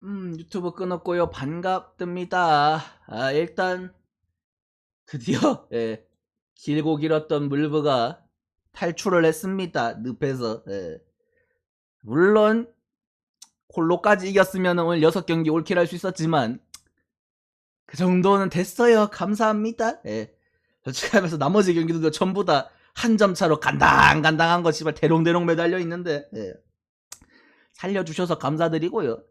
유튜브 끊었고요. 반갑습니다. 일단 드디어 길고 길었던 물브가 탈출을 했습니다. 늪에서. 물론 홀로까지 이겼으면 오늘 6경기 올킬할 수 있었지만 그 정도는 됐어요. 감사합니다. 솔직히 하면서 나머지 경기들도 전부 다 한 점 차로 간당간당한 거 씨발 대롱대롱 매달려 있는데 살려주셔서 감사드리고요.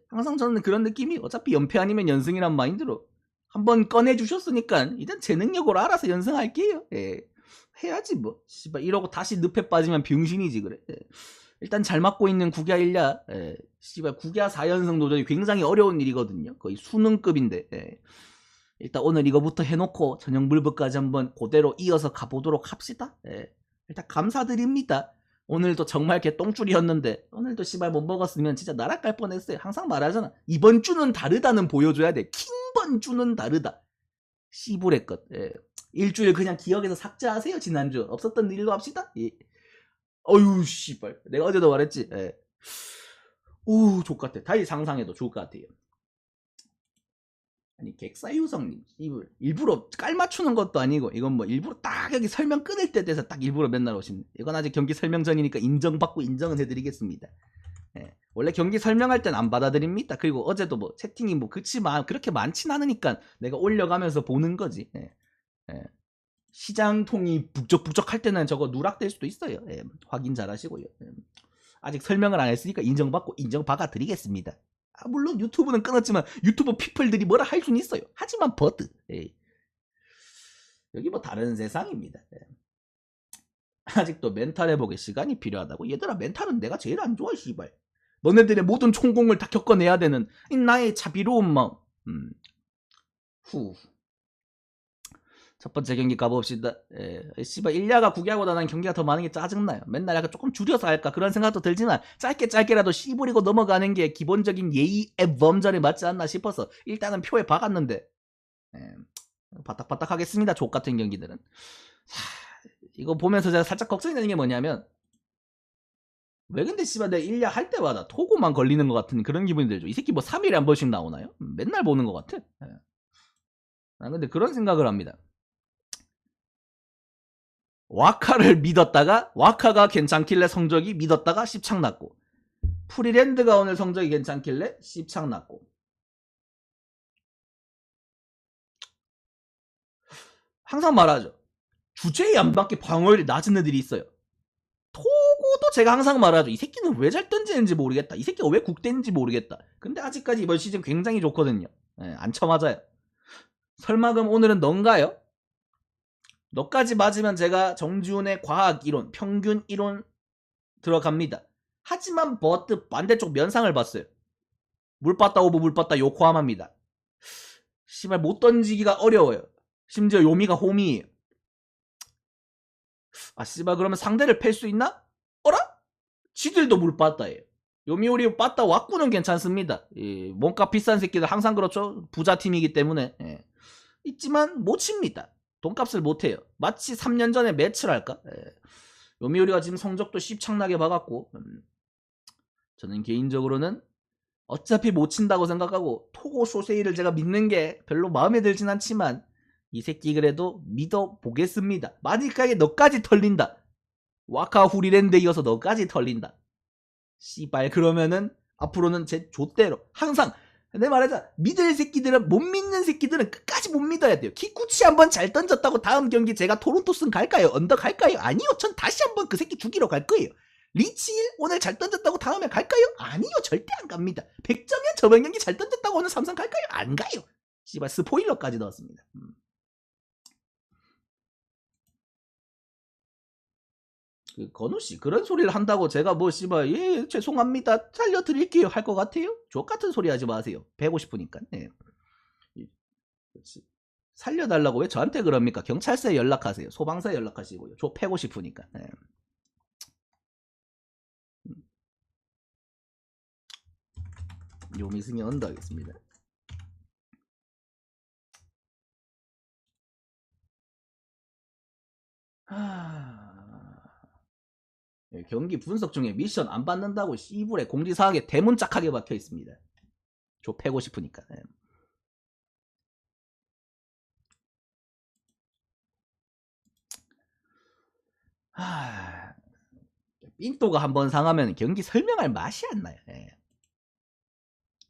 항상 저는 그런 느낌이 어차피 연패 아니면 연승이란 마인드로 한번 꺼내주셨으니까 이젠 제 능력으로 알아서 연승할게요. 해야지 뭐. 씨발 이러고 다시 늪에 빠지면 병신이지 그래. 일단 잘 맞고 있는 국야 1야. 씨발 국야 4연승 도전이 굉장히 어려운 일이거든요. 거의 수능급인데. 일단 오늘 이거부터 해놓고 저녁 물부까지 한번 그대로 이어서 가보도록 합시다. 일단 감사드립니다. 오늘도 정말 개똥줄이었는데 오늘도 씨발 못 먹었으면 진짜 날아갈 뻔했어요. 항상 말하잖아. 이번 주는 다르다는 보여줘야 돼. 킹번 주는 다르다. 씨부레 것. 일주일 그냥 기억에서 삭제하세요. 지난주 없었던 일로 합시다. 어휴 씨발 내가 어제도 말했지. 오 족같아. 다시 상상해도 좋을 것 같아요. 아니 객사유성님 일부러 깔 맞추는 것도 아니고 이건 뭐 일부러 딱 여기 설명 끊을 때 돼서 딱 일부러 맨날 오시네. 이건 아직 경기 설명 전이니까 인정받고 인정은 해드리겠습니다. 원래 경기 설명할 땐 안 받아들입니다. 그리고 어제도 뭐 채팅이 뭐 그치만 그렇게 많진 않으니까 내가 올려가면서 보는 거지. 시장통이 북적북적할 때는 저거 누락될 수도 있어요. 확인 잘 하시고요. 아직 설명을 안 했으니까 인정받고 인정받아 드리겠습니다. 물론 유튜브는 끊었지만 유튜브 피플들이 뭐라 할 수는 있어요. 하지만 버드. 여기 뭐 다른 세상입니다. 아직도 멘탈 회복에 시간이 필요하다고? 얘들아 멘탈은 내가 제일 안 좋아 씨발. 너네들의 모든 총공을 다 겪어내야 되는 나의 자비로운 마음. 첫 번째 경기 가봅시다. 씨발 1야가 9야보다 난 경기가 더 많은 게 짜증나요. 맨날 약간 조금 줄여서 할까 그런 생각도 들지만 짧게라도 씨부리고 넘어가는 게 기본적인 예의의 범절에 맞지 않나 싶어서 일단은 표에 박았는데 바닥바닥 하겠습니다. 족같은 경기들은. 이거 보면서 제가 살짝 걱정이 되는 게 뭐냐면 왜 근데 씨발 내가 1야 할 때마다 토고만 걸리는 것 같은 그런 기분이 들죠. 이 새끼 뭐 3일에 한 번씩 나오나요? 맨날 보는 것 같아. 근데 그런 생각을 합니다. 와카를 믿었다가 와카가 괜찮길래 성적이 믿었다가 씹창났고 프리랜드가 오늘 성적이 괜찮길래 씹창났고 항상 말하죠. 주제에 안 맞게 방어율이 낮은 애들이 있어요. 토고도 제가 항상 말하죠. 이 새끼는 왜 잘 던지는지 모르겠다. 이 새끼가 왜 국대인지 모르겠다. 근데 아직까지 이번 시즌 굉장히 좋거든요. 안 쳐맞아요. 설마 그럼 오늘은 넌가요? 너까지 맞으면 제가 정지훈의 과학 이론, 평균 이론 들어갑니다. 하지만 버트 반대쪽 면상을 봤어요. 물 빠따 오브 물 빠따 요코하마입니다. 씨발 못 던지기가 어려워요. 심지어 요미가 홈이에요. 씨발 그러면 상대를 팰 수 있나? 어라? 지들도 물 빠따예요. 요미우리 빠따 왁구는 괜찮습니다. 몸값 비싼 새끼들 항상 그렇죠. 부자팀이기 때문에. 있지만 못 칩니다. 돈값을 못해요. 마치 3년 전에 매치랄까? 요미우리가 지금 성적도 씹창나게 박았고 저는 개인적으로는 어차피 못 친다고 생각하고 토고 소세이를 제가 믿는 게 별로 마음에 들진 않지만 이 새끼 그래도 믿어보겠습니다. 만약에 너까지 털린다. 와카 후리랜드에 이어서 너까지 털린다. 씨발 그러면은 앞으로는 제 좆대로 항상 내 말하자 믿을 새끼들은 못 믿는 새끼들은 끝까지 못 믿어야 돼요. 키쿠치 한번 잘 던졌다고 다음 경기 제가 토론토슨 갈까요? 언더 갈까요? 아니요. 전 다시 한번 그 새끼 죽이러 갈 거예요. 리치일 오늘 잘 던졌다고 다음에 갈까요? 아니요. 절대 안 갑니다. 백정현 저번 경기 잘 던졌다고 오늘 삼성 갈까요? 안 가요. 씨발 스포일러까지 넣었습니다. 그 건우씨 그런 소리를 한다고 제가 뭐 씨발 예 죄송합니다 살려드릴게요 할 것 같아요? 족같은 소리 하지 마세요. 배고 싶으니까. 살려달라고 왜 저한테 그럽니까? 경찰서에 연락하세요. 소방서에 연락하시고요. 저 패고 싶으니까. 요미승이 언더 하겠습니다. 경기 분석 중에 미션 안 받는다고 씨불에 공지사항에 대문짝하게 박혀 있습니다. 조 패고 싶으니까. 삔또가 한번 상하면 경기 설명할 맛이 안 나요.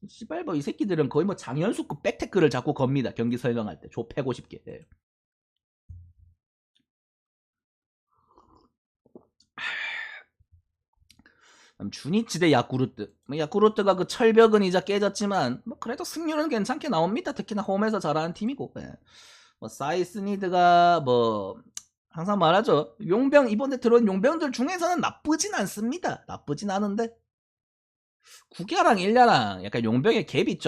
씨발 뭐 이 새끼들은 거의 뭐 장현수급 백태클을 자꾸 겁니다. 경기 설명할 때 조 패고 싶게. 주니치 대 야쿠르트. 야쿠르트가 그 철벽은 이제 깨졌지만 뭐 그래도 승률은 괜찮게 나옵니다. 특히나 홈에서 잘하는 팀이고. 뭐 사이스니드가 뭐 항상 말하죠. 용병 이번에 들어온 용병들 중에서는 나쁘진 않습니다. 나쁘진 않은데 국야랑 일야랑 약간 용병의 갭이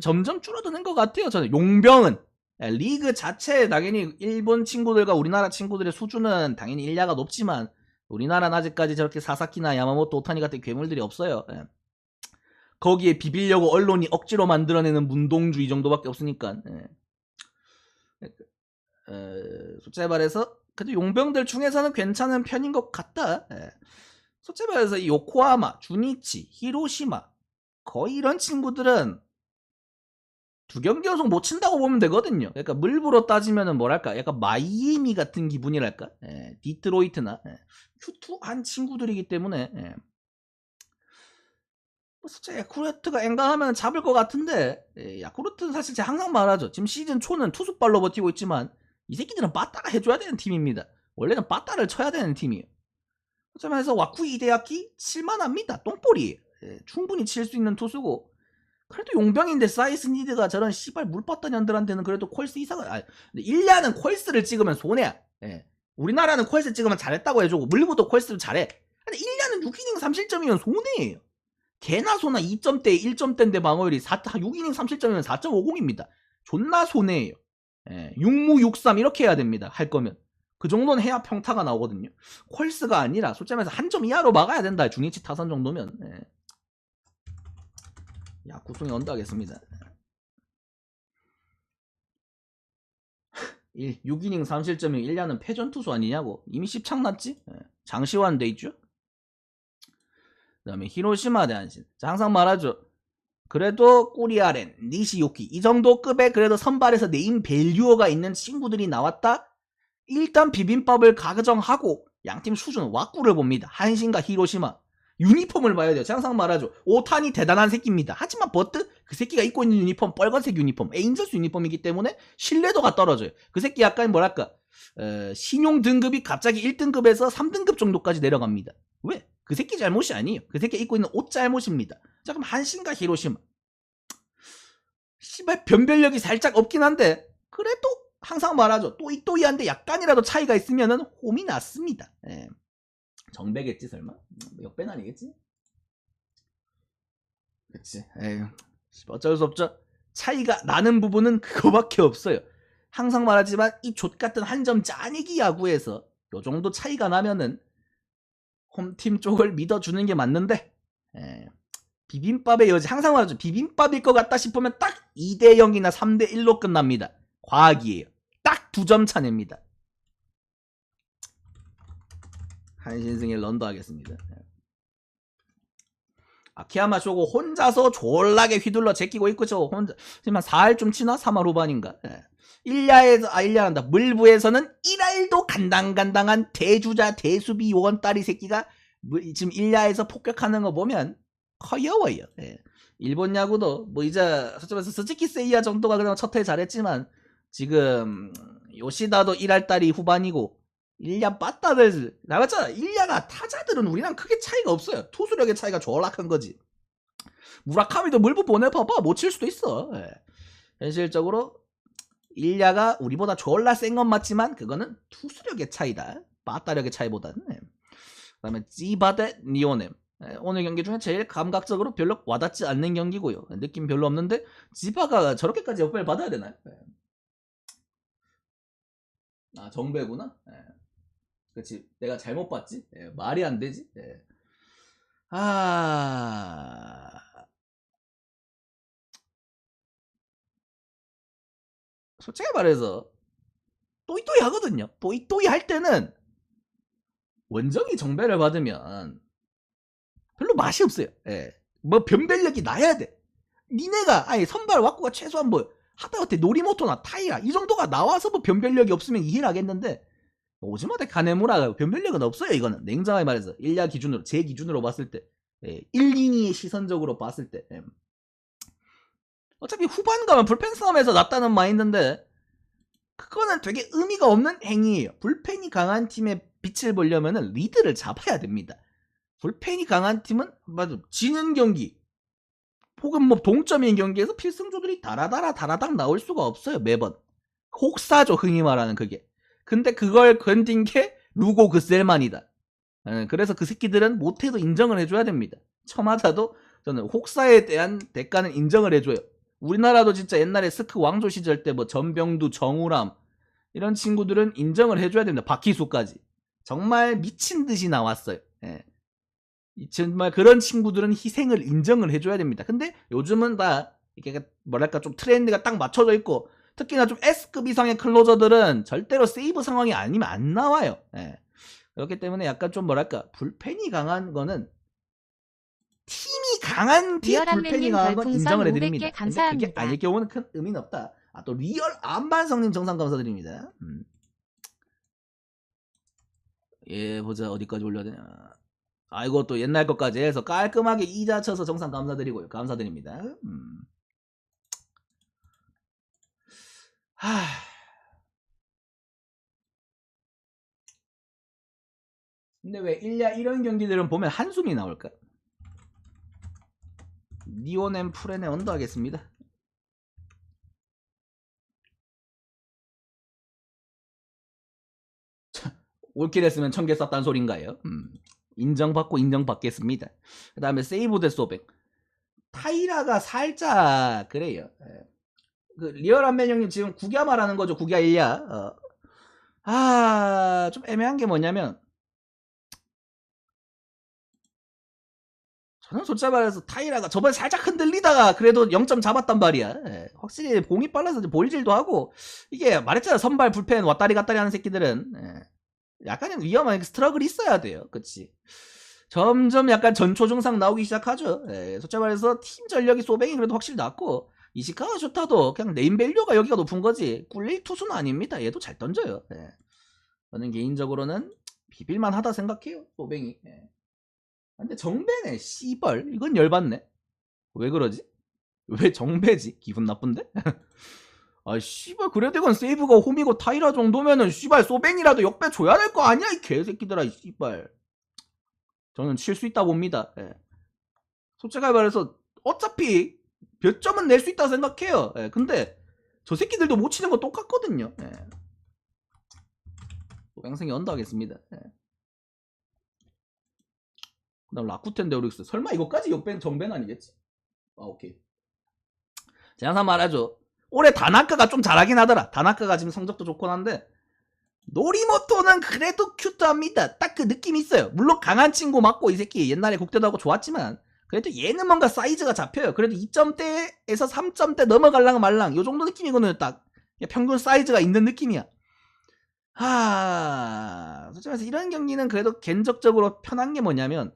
점점 줄어드는 것 같아요. 저는 용병은 리그 자체 당연히 일본 친구들과 우리나라 친구들의 수준은 당연히 일야가 높지만 우리나라는 아직까지 저렇게 사사키나 야마모토 오타니 같은 괴물들이 없어요. 거기에 비비려고 언론이 억지로 만들어내는 문동주의 정도밖에 없으니까. 솔직히 말해서 그래도 용병들 중에서는 괜찮은 편인 것 같다. 솔직히 말해서 이 요코하마, 주니치, 히로시마 거의 이런 친구들은 두 경기 연속 못 친다고 보면 되거든요. 그러니까 물부로 따지면은 뭐랄까 약간 마이애미 같은 기분이랄까. 디트로이트나 큐투한 친구들이기 때문에 솔직히 야쿠르트가 엔간하면 잡을 것 같은데 야쿠르트는 사실 제가 항상 말하죠. 지금 시즌 초는 투수발로 버티고 있지만 이 새끼들은 빠따가 해줘야 되는 팀입니다. 원래는 빠따를 쳐야 되는 팀이에요. 그래서 와쿠이 이데야키 칠만합니다. 똥볼이에요. 충분히 칠 수 있는 투수고 그래도 용병인데 사이스니드가 저런 씨발 물빠따 년들한테는 그래도 콜스 이상은 1냐는 콜스를 찍으면 손해야. 우리나라는 콜스 찍으면 잘했다고 해주고 물부도 콜스를 잘해. 근데 1냐는 6이닝 3실점이면 손해예요. 개나 소나 2점대 1점대인데 방어율이 6이닝 3실점이면 4.50입니다. 존나 손해예요. 6무 6삼 이렇게 해야 됩니다. 할 거면. 그 정도는 해야 평타가 나오거든요. 콜스가 아니라 솔직히 말해서 한 점 이하로 막아야 된다. 중위치 타선 정도면. 야구송이 언더하겠습니다. 6이닝 3실점이 1냐는 패전 투수 아니냐고. 이미 씹창났지? 장시환 돼있죠? 그 다음에 히로시마 대 한신. 항상 말하죠. 그래도 꾸리아렌, 니시요키 이 정도 급의 그래도 선발에서 네임 밸류어가 있는 친구들이 나왔다? 일단 비빔밥을 가정하고 양팀 수준 왁구를 봅니다. 한신과 히로시마. 유니폼을 봐야 돼요. 항상 말하죠. 오탄이 대단한 새끼입니다. 하지만 버트 그 새끼가 입고 있는 유니폼 빨간색 유니폼 에인절스 유니폼이기 때문에 신뢰도가 떨어져요. 그 새끼 약간 뭐랄까 신용 등급이 갑자기 1등급에서 3등급 정도까지 내려갑니다. 왜? 그 새끼 잘못이 아니에요. 그 새끼 입고 있는 옷 잘못입니다. 자 그럼 한신과 히로시마. 씨발 변별력이 살짝 없긴 한데 그래도 항상 말하죠. 또이또이한데 약간이라도 차이가 있으면은 홈이 났습니다. 정배겠지 설마? 역배는 아니겠지? 그치. 에휴, 어쩔 수 없죠. 차이가 나는 부분은 그거밖에 없어요. 항상 말하지만 이 족같은 한 점 짜내기 야구에서 요 정도 차이가 나면은 홈팀 쪽을 믿어주는 게 맞는데 비빔밥의 여지 항상 말하죠. 비빔밥일 것 같다 싶으면 딱 2대0이나 3대1로 끝납니다. 과학이에요. 딱 2점 차냅니다. 한신승의 런더 하겠습니다. 아키야마 쇼고 혼자서 졸라게 휘둘러 제끼고 있고 저 혼자 지금 한 4할 좀 치나? 3할 후반인가? 1야한다. 물부에서는 1할도 간당간당한 대주자 대수비 요원딸이 새끼가 지금 1야에서 폭격하는 거 보면 커여워요. 일본 야구도 뭐 이제 솔직히 스즈키 세이야 정도가 그냥 첫해 잘했지만 지금 요시다도 1할딸이 후반이고 1야 빠따들 나왔잖아. 1야가 타자들은 우리랑 크게 차이가 없어요. 투수력의 차이가 졸라 큰 거지. 무라카미도 물부 보내봐봐 못 칠 수도 있어. 현실적으로 1야가 우리보다 졸라 센 건 맞지만 그거는 투수력의 차이다. 빠따력의 차이보다는. 그 다음에 지바 대 니오넴. 오늘 경기 중에 제일 감각적으로 별로 와닿지 않는 경기고요. 느낌 별로 없는데 지바가 저렇게까지 역배를 받아야 되나요? 아 정배구나. 그치 내가 잘못 봤지. 말이 안 되지. 솔직히 말해서 또이또이 하거든요. 또이또이 할 때는 원정이 정배를 받으면 별로 맛이 없어요. 뭐 변별력이 나야 돼. 니네가 아니 선발 왁구가 최소한 뭐 하다못해 노리모토나 타이라 이 정도가 나와서 뭐 변별력이 없으면 이해를 하겠는데 오즈마데 카네무라 변별력은 없어요. 이거는 냉정하게 말해서 일야 기준으로 제 기준으로 봤을 때 1, 2니의 시선적으로 봤을 때 어차피 후반 가면 불펜 싸움에서 났다는 마인드인데 그거는 되게 의미가 없는 행위예요. 불펜이 강한 팀의 빛을 보려면은 리드를 잡아야 됩니다. 불펜이 강한 팀은 맞아 지는 경기 혹은 뭐 동점인 경기에서 필승조들이 다라다락 나올 수가 없어요. 매번 혹사죠 흔히 말하는 그게. 근데 그걸 견딘 게 루고 그셀만이다. 그래서 그 새끼들은 못해도 인정을 해줘야 됩니다. 처맞아도 저는 혹사에 대한 대가는 인정을 해줘요. 우리나라도 진짜 옛날에 스크 왕조 시절 때 뭐 전병두, 정우람 이런 친구들은 인정을 해줘야 됩니다. 박희수까지 정말 미친 듯이 나왔어요. 예. 정말 그런 친구들은 희생을 인정을 해줘야 됩니다. 근데 요즘은 다 이게 뭐랄까 좀 트렌드가 딱 맞춰져 있고 특히나 좀 S급 이상의 클로저들은 절대로 세이브 상황이 아니면 안 나와요. 예. 그렇기 때문에 약간 좀 뭐랄까 불펜이 강한 거는 팀이 강한 뒤에 불펜이 강한 건 인정을 해드립니다. 근데 그게 아닐 경우는 큰 의미는 없다. 아, 또 리얼 안반성님 정상 감사드립니다. 예, 보자 어디까지 올려야 되냐. 아, 이거 또 옛날 것까지 해서 깔끔하게 이자 쳐서 정상 감사드리고요. 감사드립니다. 하... 근데 왜 이런 경기들은 보면 한숨이 나올까? 니오넴 프렌에 언더 하겠습니다. 올킬 했으면 1000개 썼다는 소린가요? 인정받고 인정받겠습니다. 그 다음에 세이브 대 소백. 타이라가 살짝 그래요. 그 리얼한 맨형님 지금 국야 말하는 거죠. 국야 1야. 좀 애매한 게 뭐냐면 저는 솔직히 말해서 타이라가 저번에 살짝 흔들리다가 그래도 0점 잡았단 말이야. 확실히 공이 빨라서 볼질도 하고 이게 말했잖아. 선발 불펜 왔다리 갔다리 하는 새끼들은 약간은 위험한 스트러글이 있어야 돼요. 그치? 점점 약간 전초 증상 나오기 시작하죠. 솔직히 말해서 팀 전력이 소뱅이 그래도 확실히 낫고 이시카와 슈타도 그냥 네임밸류가 여기가 높은 거지 꿀릴 투수는 아닙니다. 얘도 잘 던져요. 저는 개인적으로는 비빌만 하다 생각해요. 소뱅이. 근데 정배네 씨벌 이건 열받네. 왜 그러지? 왜 정배지? 기분 나쁜데? 아 씨발 그래도 이건 세이브가 홈이고 타이라 정도면은 씨발 소뱅이라도 역배 줘야 될 거 아니야 이 개새끼들아 이 씨발. 저는 칠 수 있다 봅니다. 솔직히 말해서 어차피 몇 점은 낼 수 있다 생각해요. 근데 저 새끼들도 못 치는 거 똑같거든요. 소뱅승이 언더 하겠습니다. 그다음 라쿠텐 데오릭스 설마 이거까지 역밴 정밴 아니겠지? 아 오케이. 제가 항상 말하죠. 올해 다나카가 좀 잘하긴 하더라. 다나카가 지금 성적도 좋긴 한데 노리모토는 그래도 큐트합니다. 딱 그 느낌이 있어요. 물론 강한 친구 맞고 이 새끼 옛날에 국대도 하고 좋았지만 그래도 얘는 뭔가 사이즈가 잡혀요. 그래도 2점대에서 3점대 넘어갈랑 말랑 요 정도 느낌이거든요. 딱 평균 사이즈가 있는 느낌이야. 솔직히 말해서 이런 경기는 그래도 견적적으로 편한 게 뭐냐면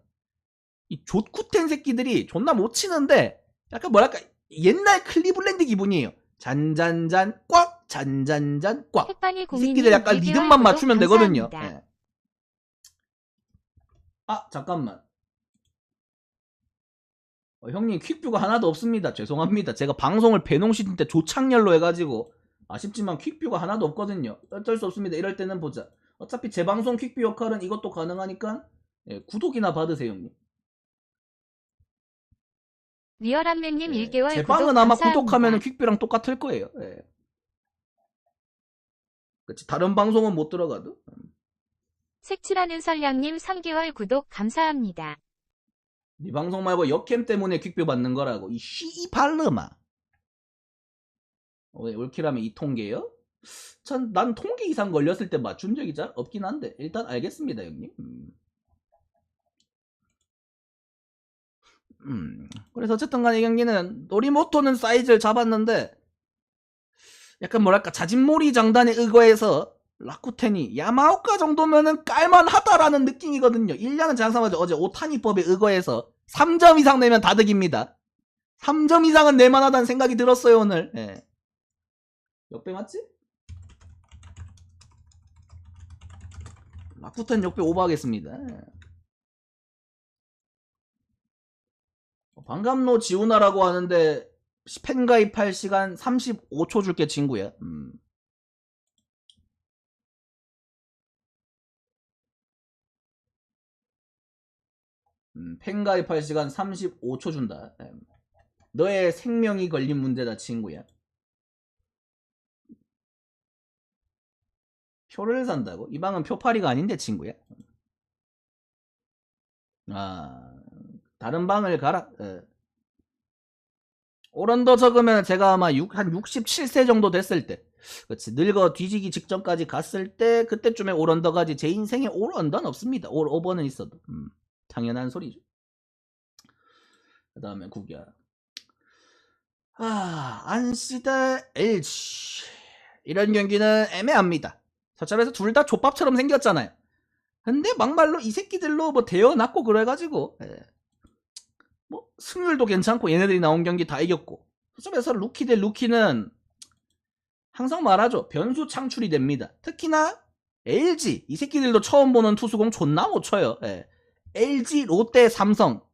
이 좆쿠텐 새끼들이 존나 못 치는데 약간 뭐랄까 옛날 클리블랜드 기분이에요. 잔잔잔 꽉 잔잔잔 꽉. 이 새끼들 약간 리듬만 맞추면 되거든요. 아 잠깐만. 형님 퀵뷰가 하나도 없습니다. 죄송합니다. 제가 방송을 배농 시즌 때 조창렬로 해가지고 아쉽지만 퀵뷰가 하나도 없거든요. 어쩔 수 없습니다. 이럴 때는 보자. 어차피 제 방송 퀵뷰 역할은 이것도 가능하니까 구독이나 받으세요 형님. 리얼한 맨님 1개월 제 구독 방은 아마 감사합니다. 구독하면 퀵뷰랑 똑같을 거예요. 그치 다른 방송은 못 들어가도. 색칠하는 설량님 3개월 구독 감사합니다. 네 방송 말고 역캠 때문에 퀵뷰 받는 거라고 이 씨발르마. 왜 올킬하면 이 통계요? 난 통계 이상 걸렸을 때 맞춘 적이 잘 없긴 한데 일단 알겠습니다 형님. 그래서 어쨌든 간에 이 경기는 노리모토는 사이즈를 잡았는데 약간 뭐랄까 자진몰이 장단에 의거해서 라쿠텐이 야마오카 정도면은 깔만하다라는 느낌이거든요. 1년은 장사마저 어제 오타니법에 의거해서 3점 이상 내면 다득입니다. 3점 이상은 낼만하다는 생각이 들었어요 오늘. 예. 역배 맞지? 막부터는 역배 오버하겠습니다. 반갑노 지우나라고 하는데 팬 가입할 시간 35초 줄게 친구야. 팬 가입할 시간 35초 준다. 너의 생명이 걸린 문제다 친구야. 표를 산다고? 이 방은 표파리가 아닌데 친구야. 아, 다른 방을 가라. 오런더 적으면 제가 아마 한 67세 정도 됐을 때, 그렇지, 늙어 뒤지기 직전까지 갔을 때 그때쯤에 오런더가지. 제 인생에 오런더는 없습니다. 올 오버는 있어도. 당연한 소리죠. 그 다음에 국야. 안시 대 LG. 이런 경기는 애매합니다. 저점에서 둘 다 족밥처럼 생겼잖아요. 근데 막말로 이 새끼들로 뭐 대여놨고 그래가지고, 뭐 승률도 괜찮고 얘네들이 나온 경기 다 이겼고. 저점에서 루키 대 루키는 항상 말하죠. 변수 창출이 됩니다. 특히나 LG 이 새끼들도 처음 보는 투수공 존나 못 쳐요. LG, 롯데, 삼성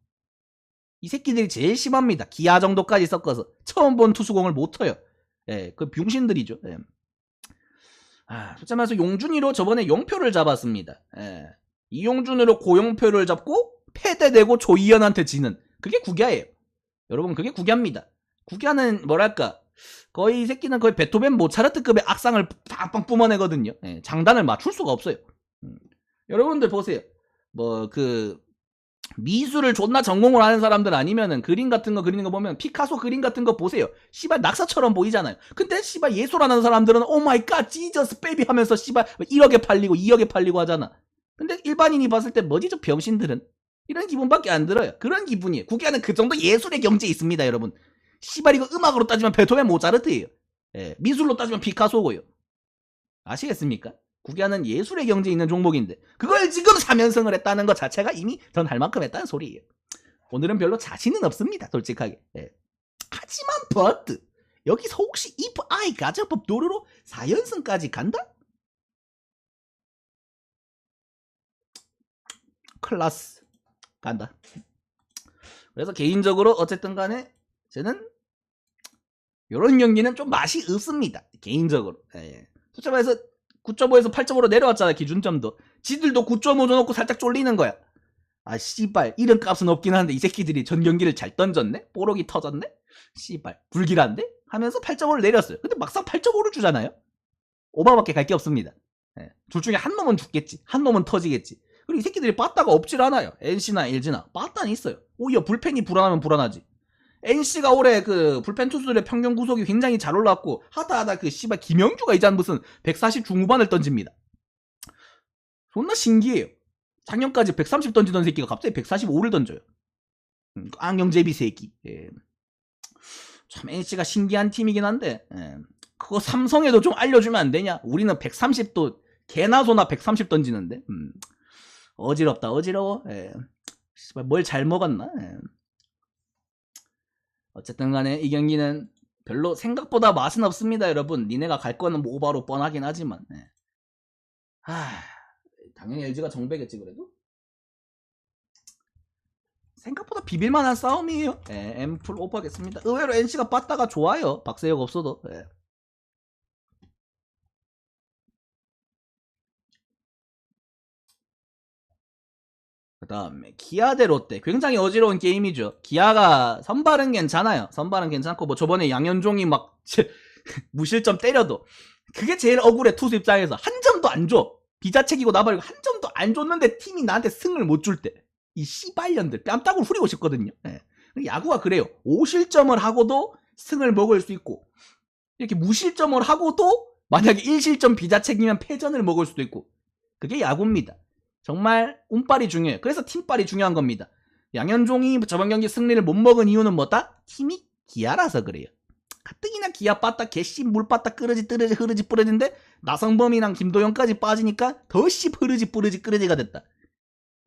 이 새끼들이 제일 심합니다. 기아 정도까지 섞어서 처음 본 투수공을 못 쳐요. 그 병신들이죠. 솔직히 말해서 용준이로 저번에 0표를 잡았습니다. 이용준으로 고용표를 잡고 패대되고 조이현한테 지는 그게 국야예요. 여러분 그게 국야입니다. 국야는 뭐랄까 거의 이 새끼는 거의 베토벤 모차르트급의 악상을 빵빵 뿜어내거든요. 장단을 맞출 수가 없어요. 여러분들 보세요. 뭐 그 미술을 존나 전공을 하는 사람들 아니면은 그림 같은 거 그리는 거 보면 피카소 그림 같은 거 보세요. 씨발 낙서처럼 보이잖아요. 근데 씨발 예술하는 사람들은 오 마이 갓 지저스 베이비 하면서 씨발 1억에 팔리고 2억에 팔리고 하잖아. 근데 일반인이 봤을 때 뭐지 저 병신들은? 이런 기분밖에 안 들어요. 그런 기분이에요. 국야는 그 정도 예술의 경지에 있습니다, 여러분. 씨발 이거 음악으로 따지면 베토벤 모차르트예요. 미술로 따지면 피카소고요. 아시겠습니까? 국야는 예술의 경지에 있는 종목인데 그걸 지금 3연승을 했다는 것 자체가 이미 전 할 만큼 했다는 소리예요. 오늘은 별로 자신은 없습니다, 솔직하게. 하지만 but 여기서 혹시 if I 가정법 도루로 4연승까지 간다? 클라스 간다. 그래서 개인적으로 어쨌든 간에 저는 이런 경기는 좀 맛이 없습니다. 개인적으로. 솔직히 말해서 9.5에서 8.5로 내려왔잖아, 기준점도. 지들도 9.5 줘놓고 살짝 쫄리는 거야. 씨발 이름값은 없긴 한데 이 새끼들이 전 경기를 잘 던졌네? 뽀록이 터졌네? 씨발 불길한데? 하면서 8.5를 내렸어요. 근데 막상 8.5를 주잖아요? 오바밖에 갈 게 없습니다. 둘 중에 한 놈은 죽겠지, 한 놈은 터지겠지. 그리고 이 새끼들이 빠따가 없질 않아요. NC나 LG나 빠따는 있어요. 오히려 불펜이 불안하면 불안하지. NC가 올해 그 불펜 투수들의 평균 구속이 굉장히 잘 올랐고 하다 그 씨발 김영주가 이제 무슨 140 중후반을 던집니다. 존나 신기해요. 작년까지 130 던지던 새끼가 갑자기 145를 던져요. 안경제비 새끼. 참 NC가 신기한 팀이긴 한데 그거 삼성에도 좀 알려주면 안 되냐? 우리는 130도 개나 소나 130 던지는데. 어지럽다 어지러워. 뭘 잘 먹었나? 어쨌든 간에 이 경기는 별로 생각보다 맛은 없습니다, 여러분. 니네가 갈 거는 뭐 오바로 뻔하긴 하지만. 당연히 LG가 정배겠지, 그래도. 생각보다 비빌만한 싸움이에요. 앰플 오버하겠습니다. 의외로 NC가 빠따가 좋아요. 박세혁 없어도. 그 다음에 기아 대 롯데. 굉장히 어지러운 게임이죠. 기아가 선발은 괜찮아요. 선발은 괜찮고 뭐 저번에 양현종이 막 무실점 때려도 그게 제일 억울해. 투수 입장에서 한 점도 안 줘. 비자책이고 나발이고 한 점도 안 줬는데 팀이 나한테 승을 못 줄 때 이 씨발년들 뺨따구를 후리고 싶거든요. 야구가 그래요. 5실점을 하고도 승을 먹을 수 있고 이렇게 무실점을 하고도 만약에 1실점 비자책이면 패전을 먹을 수도 있고 그게 야구입니다. 정말 운빨이 중요해요. 그래서 팀빨이 중요한 겁니다. 양현종이 저번 경기 승리를 못 먹은 이유는 뭐다? 팀이 기아라서 그래요. 가뜩이나 기아 빠따 개씨 물빠따 끄러지 뜨르지 흐르지 뿌러진데 나성범이랑 김도영까지 빠지니까 더 씨 흐르지 뿌르지 끄러지가 됐다.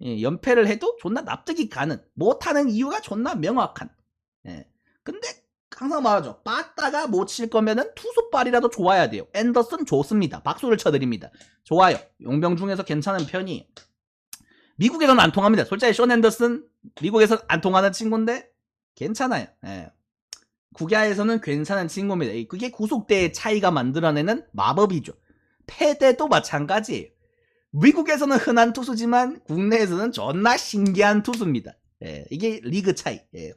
연패를 해도 존나 납득이 가는, 못하는 이유가 존나 명확한. 근데 항상 말하죠. 빠따가 못 칠 거면은 투수발이라도 좋아야 돼요. 앤더슨 좋습니다. 박수를 쳐드립니다. 좋아요. 용병 중에서 괜찮은 편이에요. 미국에서는 안 통합니다. 솔직히 션 앤더슨 미국에서는 안 통하는 친구인데 괜찮아요. 예. 국야에서는 괜찮은 친구입니다. 그게 구속대의 차이가 만들어내는 마법이죠. 패대도 마찬가지예요. 미국에서는 흔한 투수지만 국내에서는 존나 신기한 투수입니다. 예, 이게 리그 차이. 예.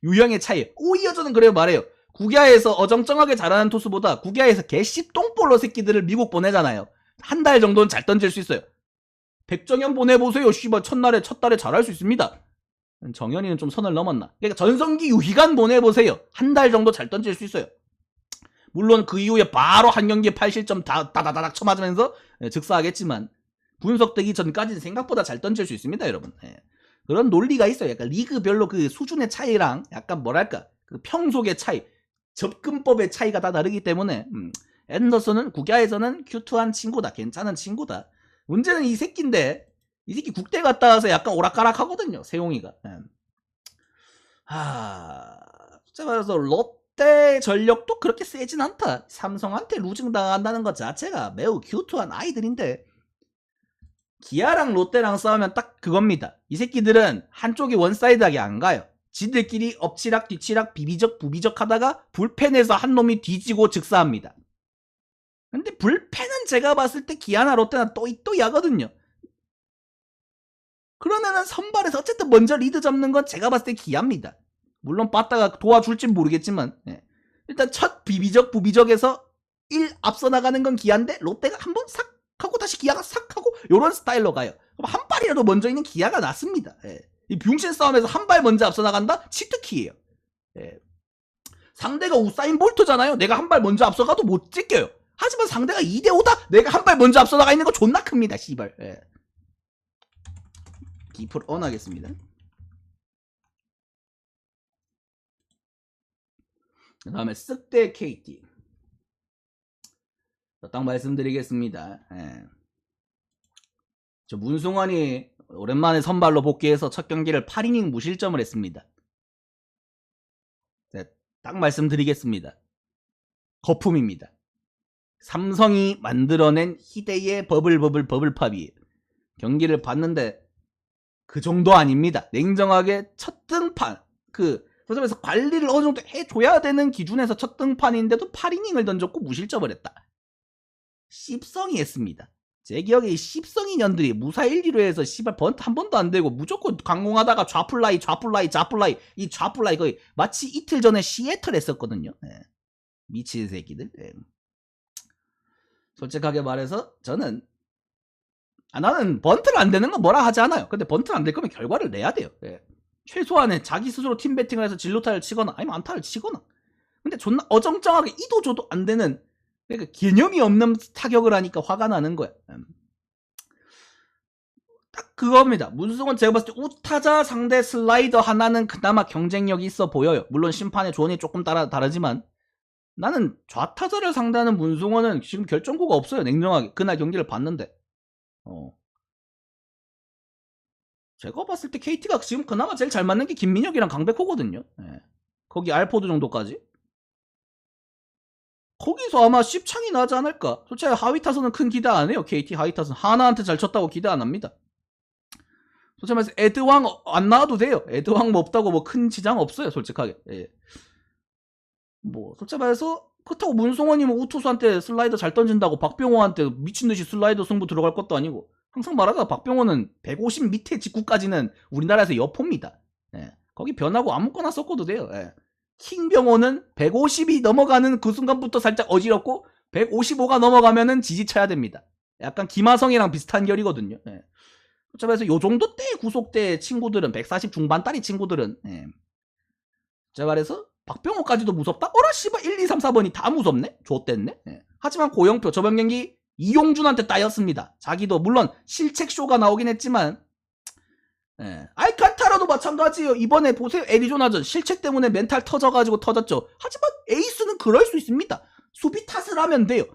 유형의 차이. 오히려 저는 그래요 말해요. 국야에서 어정쩡하게 잘하는 투수보다 국야에서 개씨 똥볼로 새끼들을 미국 보내잖아요. 한 달 정도는 잘 던질 수 있어요. 백정현 보내보세요. 씨발 첫 달에 잘할 수 있습니다. 정현이는 좀 선을 넘었나. 그러니까 전성기 유희관 보내보세요. 한 달 정도 잘 던질 수 있어요. 물론 그 이후에 바로 한 경기에 8실점 다다다닥 쳐맞으면서 즉사하겠지만 분석되기 전까지는 생각보다 잘 던질 수 있습니다, 여러분. 예. 그런 논리가 있어요. 약간 리그별로 그 수준의 차이랑 약간 뭐랄까 그 평속의 차이, 접근법의 차이가 다 다르기 때문에 앤더슨은 국야에서는 큐트한 친구다, 괜찮은 친구다. 문제는 이 새끼인데 이 새끼 국대 갔다 와서 약간 오락가락하거든요, 세용이가. 진짜 말해서 롯데 전력도 그렇게 세진 않다. 삼성한테 루징 당한다는 것 자체가 매우 큐트한 아이들인데 기아랑 롯데랑 싸우면 딱 그겁니다. 이 새끼들은 한쪽이 원사이드하게 안 가요. 지들끼리 엎치락 뒤치락 비비적 부비적 하다가 불펜에서 한 놈이 뒤지고 즉사합니다. 근데 불펜은 제가 봤을 때 기아나 롯데나 또이또이하거든요. 그러면은 선발에서 어쨌든 먼저 리드 잡는 건 제가 봤을 때 기아입니다. 물론 빠따가 도와줄진 모르겠지만 일단 첫 비비적 부비적에서 1 앞서 나가는 건 기아인데 롯데가 한번 싹 하고 다시 기아가 싹 하고 요런 스타일로 가요. 그럼 한 발이라도 먼저 있는 기아가 낫습니다. 이 병신 싸움에서 한 발 먼저 앞서 나간다? 치트키예요. 상대가 우사인 볼트잖아요. 내가 한 발 먼저 앞서가도 못 제껴요. 하지만 상대가 2대5다? 내가 한 발 먼저 앞서 나가 있는 거 존나 큽니다. 씨발. 기프를 on 하겠습니다. 그 다음에 쓱대 KT. 딱 말씀드리겠습니다. 저 문승환이 오랜만에 선발로 복귀해서 첫 경기를 8이닝 무실점을 했습니다. 딱 말씀드리겠습니다. 거품입니다. 삼성이 만들어낸 희대의 버블팝이에요. 경기를 봤는데 그 정도 아닙니다. 냉정하게 첫 등판 그래서 관리를 어느 정도 해줘야 되는 기준에서 첫 등판인데도 8이닝을 던졌고 무실점을 했다. 씹성이 했습니다. 제 기억에 이 씹성이 년들이 무사 1, 2루에서 씨발 번트 한 번도 안 되고 무조건 강공하다가 좌플라이 이 좌플라이 거의 마치 이틀 전에 시애틀 했었거든요. 미친 새끼들. 솔직하게 말해서 저는 나는 번트를 안 되는 건 뭐라 하지 않아요. 근데 번트를 안 될 거면 결과를 내야 돼요. 최소한의 자기 스스로 팀 배팅을 해서 진로타를 치거나 아니면 안타를 치거나. 근데 존나 어정쩡하게 이도저도 안 되는 그러니까 개념이 없는 타격을 하니까 화가 나는 거야. 딱 그겁니다. 문승원 제가 봤을 때 우타자 상대 슬라이더 하나는 그나마 경쟁력이 있어 보여요. 물론 심판의 조언이 조금 다르지만 나는 좌타자를 상대하는 문승원은 지금 결정구가 없어요. 냉정하게. 그날 경기를 봤는데 제가 봤을 때 KT가 지금 그나마 제일 잘 맞는 게 김민혁이랑 강백호거든요. 거기 알포드 정도까지. 거기서 아마 10창이 나지 않을까. 솔직히 하위 타선은 큰 기대 안 해요. KT 하위 타선 하나한테 잘 쳤다고 기대 안 합니다. 솔직히 말해서 에드왕 안 나와도 돼요. 에드왕 뭐 없다고 뭐 큰 지장 없어요. 솔직하게. 뭐 솔직히 말해서 그렇다고 문성원이 뭐 우투수한테 슬라이더 잘 던진다고 박병호한테 미친듯이 슬라이더 승부 들어갈 것도 아니고 항상 말하다가 박병호는 150 밑에 직구까지는 우리나라에서 여포입니다. 거기 변하고 아무거나 섞어도 돼요. 킹병호는 150이 넘어가는 그 순간부터 살짝 어지럽고 155가 넘어가면은 지지쳐야 됩니다. 약간 김하성이랑 비슷한 결이거든요. 그래서 요 정도 때 구속대 친구들은 140 중반따리 친구들은 제가 말해서 박병호까지도 무섭다? 어라 씨발 1, 2, 3, 4번이 다 무섭네? 좆됐네? 하지만 고영표 저번 경기 이용준한테 따였습니다. 자기도 물론 실책쇼가 나오긴 했지만 알칸타라도 마찬가지예요. 이번에 보세요. 애리조나전 실책 때문에 멘탈 터져가지고 터졌죠. 하지만 에이스는 그럴 수 있습니다. 수비 탓을 하면 돼요.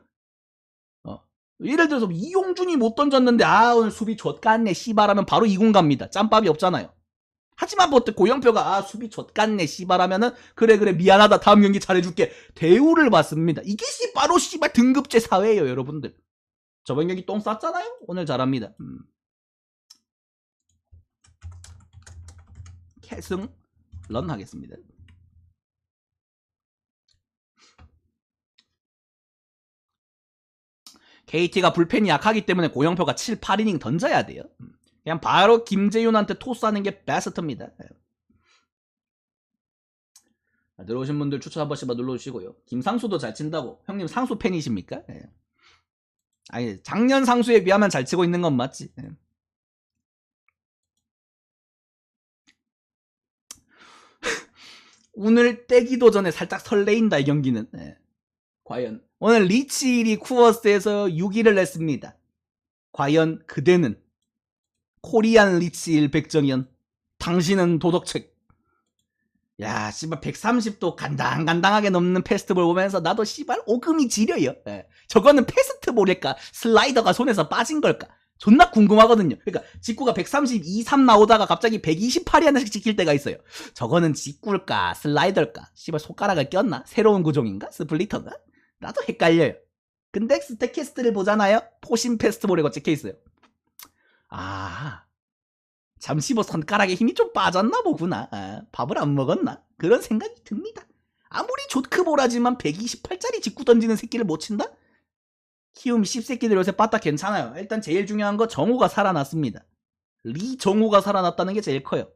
예를 들어서 이용준이 못 던졌는데 오늘 수비 좆같네 씨발 하면 바로 2군 갑니다. 짬밥이 없잖아요. 하지만 뭐 고영표가 아 수비 좆같네 씨발 하면은 그래 미안하다 다음 경기 잘해줄게 대우를 받습니다. 이게 바로 씨발 등급제 사회예요 여러분들. 저번 경기 똥 쌌잖아요. 오늘 잘합니다. 캐승 런 하겠습니다. KT가 불펜이 약하기 때문에 고영표가 7, 8이닝 던져야 돼요. 그냥 바로 김재윤한테 토스하는 게 베스트입니다. 들어오신 분들 추천 한 번씩만 눌러주시고요. 김상수도 잘 친다고. 형님 상수 팬이십니까? 아니 작년 상수에 비하면 잘 치고 있는 건 맞지. 오늘 떼기도 전에 살짝 설레인다 이 경기는. 과연 오늘 리치일이 쿠어스에서 6위를 냈습니다. 과연 그대는 코리안 리치일 백정현 당신은 도덕책. 야 씨발 130도 간당간당하게 넘는 패스트볼 보면서 나도 씨발 오금이 지려요. 저거는 패스트볼일까 슬라이더가 손에서 빠진 걸까 존나 궁금하거든요. 그러니까 직구가 132, 3 나오다가 갑자기 128이 하나씩 찍힐 때가 있어요. 저거는 직구일까 슬라이더일까 씨발 손가락을 꼈나 새로운 구종인가 스플리터인가 나도 헷갈려요. 근데 스태캐스트를 보잖아요. 포신 패스트볼이라고 찍혀있어요. 아 잠시 뭐 손가락에 힘이 좀 빠졌나 보구나. 밥을 안 먹었나? 그런 생각이 듭니다. 아무리 조크보라지만 128짜리 직구 던지는 새끼를 못 친다? 키움 10새끼들 요새 빠딱 괜찮아요. 일단 제일 중요한 거 정우가 살아났습니다. 리정우가 살아났다는 게 제일 커요.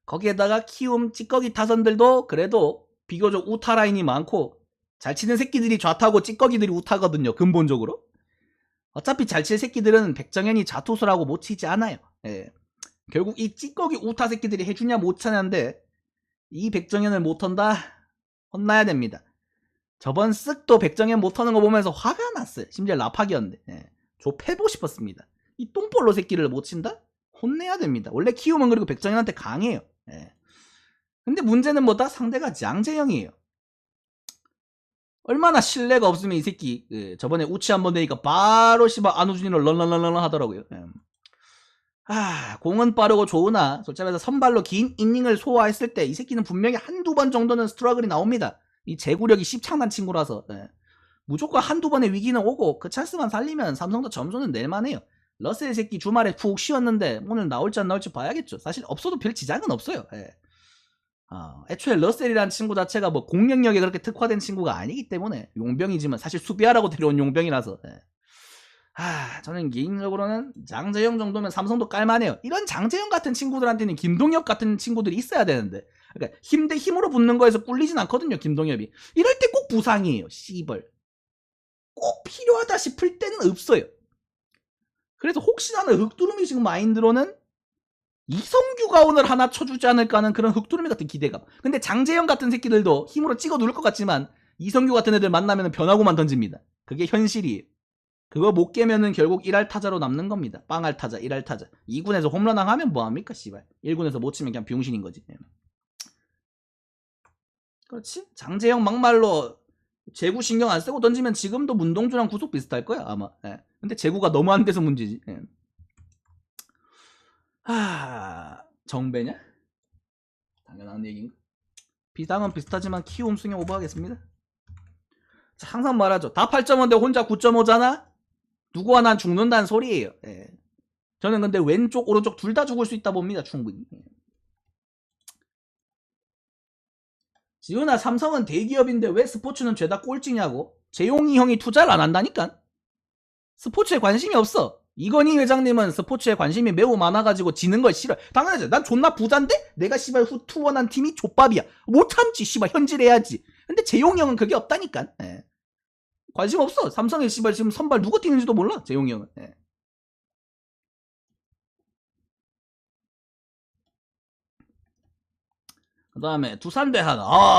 거기에다가 키움 찌꺼기 타선들도 그래도 비교적 우타 라인이 많고 잘 치는 새끼들이 좌타고 찌꺼기들이 우타거든요. 근본적으로. 어차피 잘 칠 새끼들은 백정현이 좌투수라고 못 치지 않아요. 결국 이 찌꺼기 우타 새끼들이 해주냐 못 차냐인데 이 백정현을 못 턴다? 혼나야 됩니다. 저번 쓱도 백정현 못 터는 거 보면서 화가 났어요. 심지어 라팍이었는데 저 패고 싶었습니다. 이 똥볼로 새끼를 못 친다? 혼내야 됩니다. 원래 키움은 그리고 백정현한테 강해요. 근데 문제는 뭐다? 상대가 장재영이에요. 얼마나 신뢰가 없으면 이 새끼 저번에 우치 한번 내니까 바로 씨발 안우준이를 런런런런 하더라고요. 공은 빠르고 좋으나 솔직히 말해서 선발로 긴 이닝을 소화했을 때 이 새끼는 분명히 한두 번 정도는 스트러글이 나옵니다. 이 제구력이 씹창난 친구라서 무조건 한두 번의 위기는 오고 그 찬스만 살리면 삼성도 점수는 낼만해요. 러셀 새끼 주말에 푹 쉬었는데 오늘 나올지 안 나올지 봐야겠죠. 사실 없어도 별 지장은 없어요. 애초에 러셀이라는 친구 자체가 뭐 공격력에 그렇게 특화된 친구가 아니기 때문에 용병이지만 사실 수비하라고 데려온 용병이라서 저는 개인적으로는 장재영 정도면 삼성도 깔만해요. 이런 장재영 같은 친구들한테는 김동엽 같은 친구들이 있어야 되는데 그러니까 힘 대 힘으로 붙는 거에서 꿀리진 않거든요. 김동엽이 이럴 때 꼭 부상이에요. 씨벌 꼭 필요하다 싶을 때는 없어요. 그래서 혹시나 흑두루미 지금 마인드로는 이성규가 오늘 하나 쳐주지 않을까 하는 그런 흑두루미 같은 기대감. 근데 장재영 같은 새끼들도 힘으로 찍어 누를 것 같지만 이성규 같은 애들 만나면 변하고만 던집니다. 그게 현실이에요. 그거 못 깨면은 결국 1할 타자로 남는 겁니다. 빵할 타자, 1할 타자. 2군에서 홈런왕 하면 뭐합니까 씨발. 1군에서 못 치면 그냥 병신인 거지. 그렇지? 장재영 막말로 제구 신경 안 쓰고 던지면 지금도 문동주랑 구속 비슷할 거야 아마. 근데 제구가 너무 안 돼서 문제지. 정배냐? 당연한 얘기인가? 비상은 비슷하지만 키움 승용 오버하겠습니다. 자, 항상 말하죠. 다 8.5인데 혼자 9.5잖아? 누구와 난 죽는다는 소리예요. 저는 근데 왼쪽 오른쪽 둘 다 죽을 수 있다 봅니다. 충분히. 지훈아 삼성은 대기업인데 왜 스포츠는 죄다 꼴찌냐고? 재용이 형이 투자를 안 한다니까? 스포츠에 관심이 없어. 이건희 회장님은 스포츠에 관심이 매우 많아가지고 지는 걸 싫어. 당연하지. 난 존나 부자인데 내가 씨발 투원한 팀이 족밥이야. 못 참지 씨발 현질해야지. 근데 재용이 형은 그게 없다니까. 관심 없어. 삼성에 씨발 지금 선발 누구 뛰는지도 몰라. 재용이 형은. 그 다음에 두산대한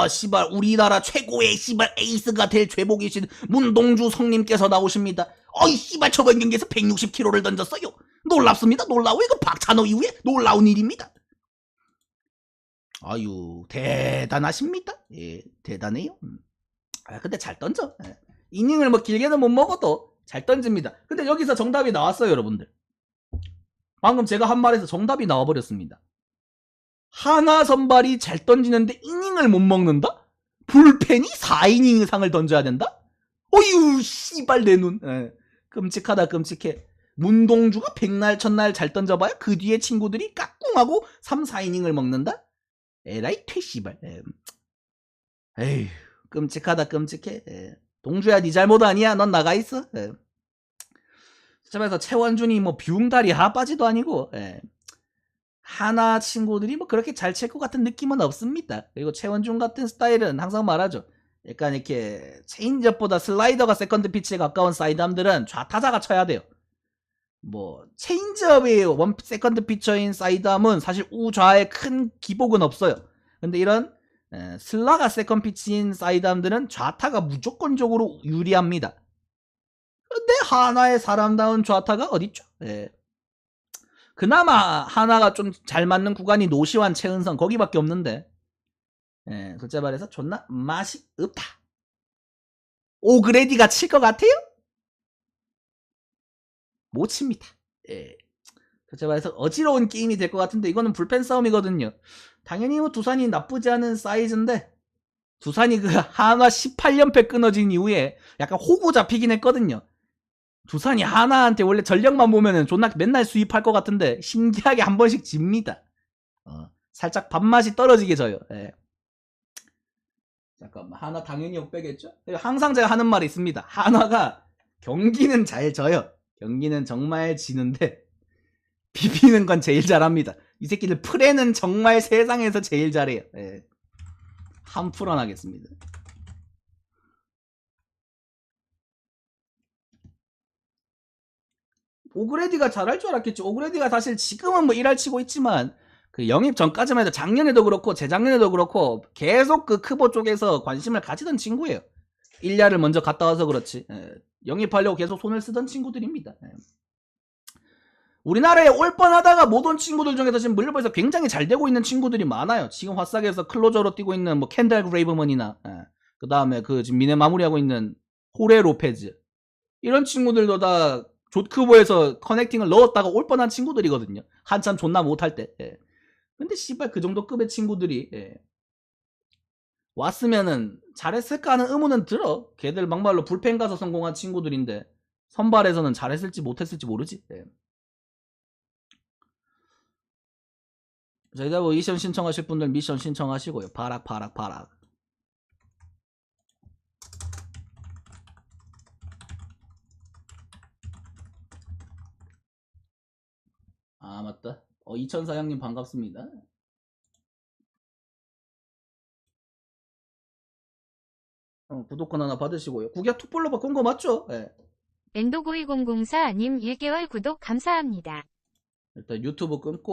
씨발 우리나라 최고의 씨발 에이스가 될 죄복이신 문동주 성님께서 나오십니다. 어이 씨발 저번 경기에서 160km를 던졌어요. 놀랍습니다. 놀라워. 이거 박찬호 이후에 놀라운 일입니다. 아유 대단하십니다. 예 대단해요. 근데 잘 던져. 이닝을 뭐 길게는 못 먹어도 잘 던집니다. 근데 여기서 정답이 나왔어요 여러분들. 방금 제가 한 말에서 정답이 나와버렸습니다. 하나 선발이 잘 던지는데 이닝을 못 먹는다? 불펜이 4이닝 이상을 던져야 된다? 어휴 씨발 내 눈. 예. 끔찍하다 끔찍해. 문동주가 백날 첫날 잘 던져봐야 그 뒤에 친구들이 까꿍하고 3, 4이닝을 먹는다? 에라이 퇴씨발. 에휴 끔찍하다 끔찍해. 동주야 네 잘못 아니야. 넌 나가 있어. 그래서 최원준이 뭐 비웅다리 하빠지도 아니고 하나 친구들이 뭐 그렇게 잘 칠 것 같은 느낌은 없습니다. 그리고 최원준 같은 스타일은 항상 말하죠. 약간 이렇게 체인지업보다 슬라이더가 세컨드 피치에 가까운 사이드암들은 좌타자가 쳐야 돼요. 뭐 체인지업이 원 세컨드 피처인 사이드암은 사실 우좌에 큰 기복은 없어요. 근데 이런 슬라가 세컨드 피치인 사이드암들은 좌타가 무조건적으로 유리합니다. 근데 하나의 사람다운 좌타가 어딨죠? 그나마 하나가 좀 잘 맞는 구간이 노시환, 최은성 거기밖에 없는데 솔직히 말해서 존나 맛이 없다. 오그레디가 칠 것 같아요? 못 칩니다. 솔직히 말해서 어지러운 게임이 될 것 같은데 이거는 불펜 싸움이거든요. 당연히 뭐 두산이 나쁘지 않은 사이즈인데 두산이 그 한화 18연패 끊어진 이후에 약간 호구 잡히긴 했거든요. 두산이 하나한테 원래 전력만 보면은 존나 맨날 수입할 것 같은데 신기하게 한 번씩 집니다. 살짝 밥맛이 떨어지게 져요. 잠깐만 하나 당연히 욕배겠죠? 항상 제가 하는 말이 있습니다. 하나가 경기는 잘 져요. 경기는 정말 지는데 비비는 건 제일 잘합니다. 이 새끼들 프레는 정말 세상에서 제일 잘해요. 한 풀어나겠습니다. 오그레디가 잘할 줄 알았겠지. 오그레디가 사실 지금은 뭐 일할 치고 있지만 그 영입 전까지만 해도 작년에도 그렇고 재작년에도 그렇고 계속 그 크보 쪽에서 관심을 가지던 친구예요. 1야를 먼저 갔다 와서 그렇지. 영입하려고 계속 손을 쓰던 친구들입니다. 우리나라에 올 뻔하다가 못 온 친구들 중에서 지금 물려버려서 굉장히 잘 되고 있는 친구들이 많아요. 지금 화싹에서 클로저로 뛰고 있는 뭐 캔델 그레이브먼이나 그 다음에 그 지금 미네 마무리하고 있는 호레 로페즈 이런 친구들도 다 조크보에서 커넥팅을 넣었다가 올 뻔한 친구들이거든요. 한참 존나 못할 때. 근데 씨발 그 정도 급의 친구들이 왔으면은 잘했을까 하는 의문은 들어. 걔들 막말로 불펜 가서 성공한 친구들인데 선발에서는 잘했을지 못했을지 모르지. 저희가 뭐 미션 신청하실 분들 미션 신청하시고요. 바락. 아 맞다. 이천사 형님 반갑습니다. 구독권 하나 받으시고요. 구기야 투볼로 바꾼 거 맞죠? 엔도9204님 1개월 구독 감사합니다. 일단 유튜브 끊고